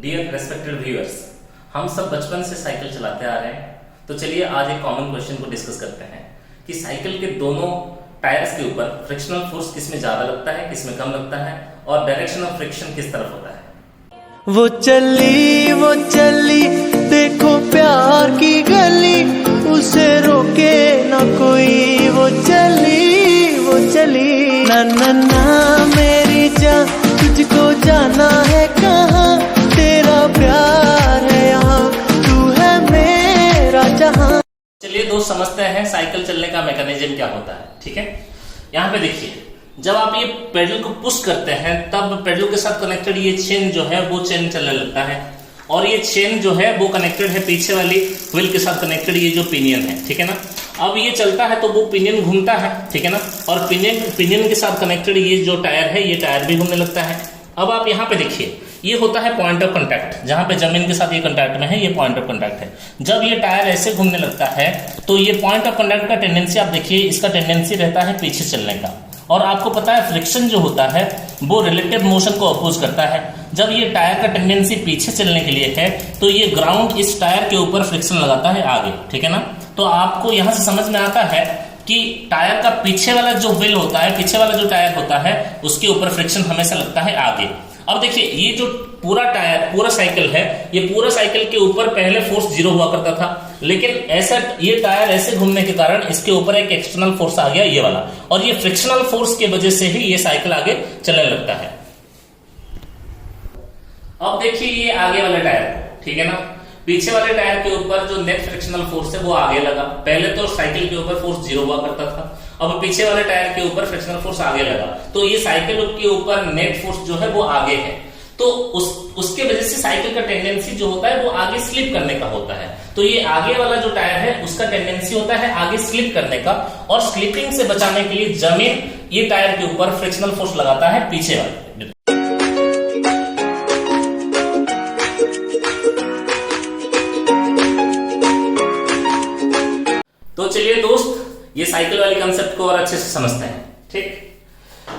Dear respected viewers, हम सब बचपन से साइकिल चलाते आ रहे हैं। तो चलिए आज एक कॉमन क्वेश्चन को डिस्कस करते हैं कि साइकिल के दोनों टायर्स के ऊपर फ्रिक्शनल फोर्स किसमें ज्यादा लगता है, किसमें कम लगता है और डायरेक्शन ऑफ फ्रिक्शन किस तरफ होता है। वो चली देखो प्यार की गली, उसे रोके ना कोई। वो चली ना ना ना मेरी जान, तुझको जाना है कहाँ, तेरा प्यार है यहाँ, तू है मेरा जहाँ। चलिए दोस्त समझते हैं साइकिल चलने का मैकेनिज्म क्या होता है। ठीक है, यहाँ पे देखिए, जब आप ये पेडल को पुश करते हैं तब पेडल के साथ कनेक्टेड ये चेन जो है वो चेन चलने लगता है और ये चेन जो है वो कनेक्टेड है पीछे वाली व्हील के साथ कनेक्टेड ये जो पिनियन है। ठीक है ना, अब ये चलता है तो वो पिनियन घूमता है। ठीक है ना, और पिनियन के साथ कनेक्टेड ये जो टायर है ये टायर भी घूमने लगता है। अब आप यहाँ पे देखिए, ये होता है पॉइंट ऑफ कांटेक्ट, जहां पे जमीन के साथ ये कांटेक्ट में है, ये पॉइंट ऑफ कांटेक्ट है। जब ये टायर ऐसे घूमने लगता है तो ये पॉइंट ऑफ कांटेक्ट का टेंडेंसी आप देखिए, इसका टेंडेंसी रहता है पीछे चलने का। और आपको पता है फ्रिक्शन जो होता है वो रिलेटिव मोशन को अपोज करता है। जब ये टायर का टेंडेंसी पीछे चलने के लिए है तो ये ग्राउंड इस टायर के ऊपर फ्रिक्शन लगाता है आगे। ठीक है ना, तो आपको यहां से समझ में आता है कि टायर का पीछे वाला जो व्हील होता है, पीछे वाला जो टायर होता है उसके ऊपर फ्रिक्शन हमेशा लगता है आगे। अब देखिए, ये जो पूरा टायर पूरा साइकिल है, ये पूरा साइकिल के ऊपर पहले फोर्स 0 हुआ करता था, लेकिन ऐसा ये टायर ऐसे घूमने के कारण इसके ऊपर एक एक्सटर्नल फोर्स आ गया ये वाला, और ये फ्रिक्शनल फोर्स की वजह से ही ये साइकिल आगे चलने लगता है। अब देखिए ये आगे वाला टायर, ठीक है ना, पीछे वाले टायर के ऊपर जो नेट फ्रिक्शनल फोर्स है वो आगे लगा। पहले तो साइकिल के ऊपर फोर्स 0 हुआ करता था, अब पीछे वाले टायर के ऊपर फ्रिक्शनल फोर्स आगे लगा, तो ये साइकिल के ऊपर नेट फोर्स जो है वो आगे है। तो उसके वजह से साइकिल का टेंडेंसी जो होता है वो आगे स्लिप करने का होता है। तो ये आगे वाला जो टायर है उसका टेंडेंसी होता है आगे स्लिप करने का, और स्लिपिंग से बचाने के लिए जमीन ये टायर के ऊपर फ्रिक्शनल फोर्स लगाता है पीछे वाले। तो चलिए दोस्त, ये साइकिल वाली कंसेप्ट को और अच्छे से समझते हैं। ठीक,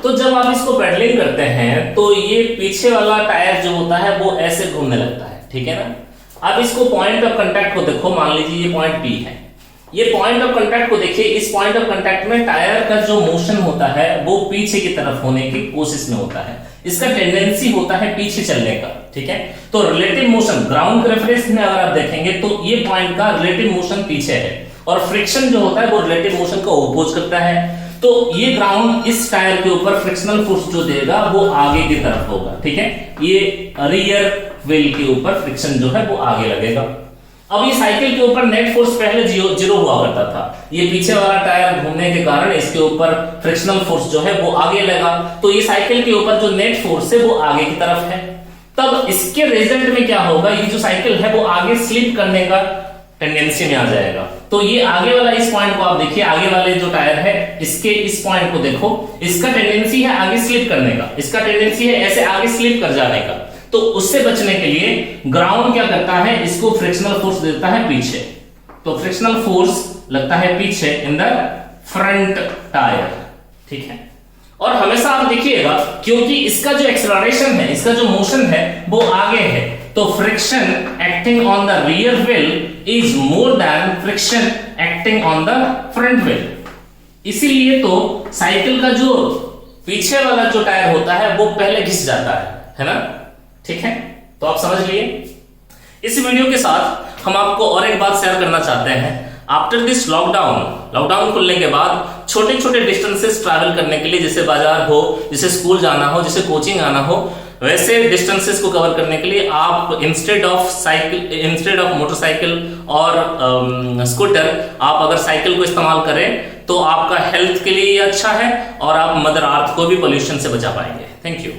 तो जब आप इसको पेडलिंग करते हैं तो ये पीछे वाला टायर जो होता है वो ऐसे घूमने लगता है। ठीक है ना, अब इसको पॉइंट ऑफ कांटेक्ट को देखो, मान लीजिए ये पॉइंट बी है, ये पॉइंट ऑफ कांटेक्ट को देखिए, इस पॉइंट ऑफ कांटेक्ट में टायर का जो मोशन होता है वो पीछे की तरफ होने की कोशिश में होता है, इसका टेंडेंसी होता है पीछे चलने का। ठीक है, तो रिलेटिव मोशन ग्राउंड के रेफरेंस में अगर आप देखेंगे तो ये पॉइंट का रिलेटिव मोशन पीछे है और फ्रिक्शन जो होता है वो रिलेटिव मोशन को अपोज करता है। तो ये ग्राउंड इस टायर के ऊपर फ्रिक्शनल फोर्स जो देगा वो आगे की तरफ होगा। ठीक है, ये रियर व्हील के ऊपर फ्रिक्शन जो है वो आगे लगेगा। अब ये साइकिल के ऊपर नेट फोर्स पहले 0 हुआ करता था, ये पीछे वाला टायर घूमने के कारण इसके ऊपर फ्रिक्शनल फोर्स जो है वो आगे लगा, तो ये साइकिल के ऊपर जो नेट फोर्स है वो आगे की तरफ है। तब इसके रिजल्ट में क्या होगा, ये जो साइकिल है वो आगे स्लिप करने का टेंडेंसी में आ जाएगा। तो ये आगे वाला इस पॉइंट को आप देखिए, आगे वाले जो टायर है इसके इस पॉइंट को देखो, इसका टेंडेंसी है आगे स्लिप करने का, इसका टेंडेंसी है ऐसे आगे स्लिप कर जाने का। तो उससे बचने के लिए ग्राउंड क्या करता है, इसको फ्रिक्शनल फोर्स देता है पीछे, तो फ्रिक्शनल फोर्स लगता है पीछे इन द फ्रंट टायर। ठीक है, और हमेशा आप देखिएगा क्योंकि इसका जो एक्सेलरेशन है, इसका जो मोशन है वो आगे है, तो friction acting on the rear wheel is more than friction acting on the front wheel. इसीलिए तो साइकिल का जो पीछे वाला जो टायर होता है वो पहले घिस जाता है ना। ठीक है, तो आप समझ लिए। इस वीडियो के साथ हम आपको और एक बात शेयर करना चाहते हैं। आफ्टर दिस लॉकडाउन खुलने के बाद छोटे छोटे डिस्टेंसेस ट्रैवल करने के लिए, जैसे बाजार हो, जैसे स्कूल जाना हो, जैसे कोचिंग आना हो, वैसे डिस्टेंसेस को कवर करने के लिए आप इंस्टेड ऑफ मोटरसाइकिल और स्कूटर, आप अगर साइकिल को इस्तेमाल करें तो आपका हेल्थ के लिए अच्छा है और आप मदर अर्थ को भी पोल्यूशन से बचा पाएंगे। Thank you.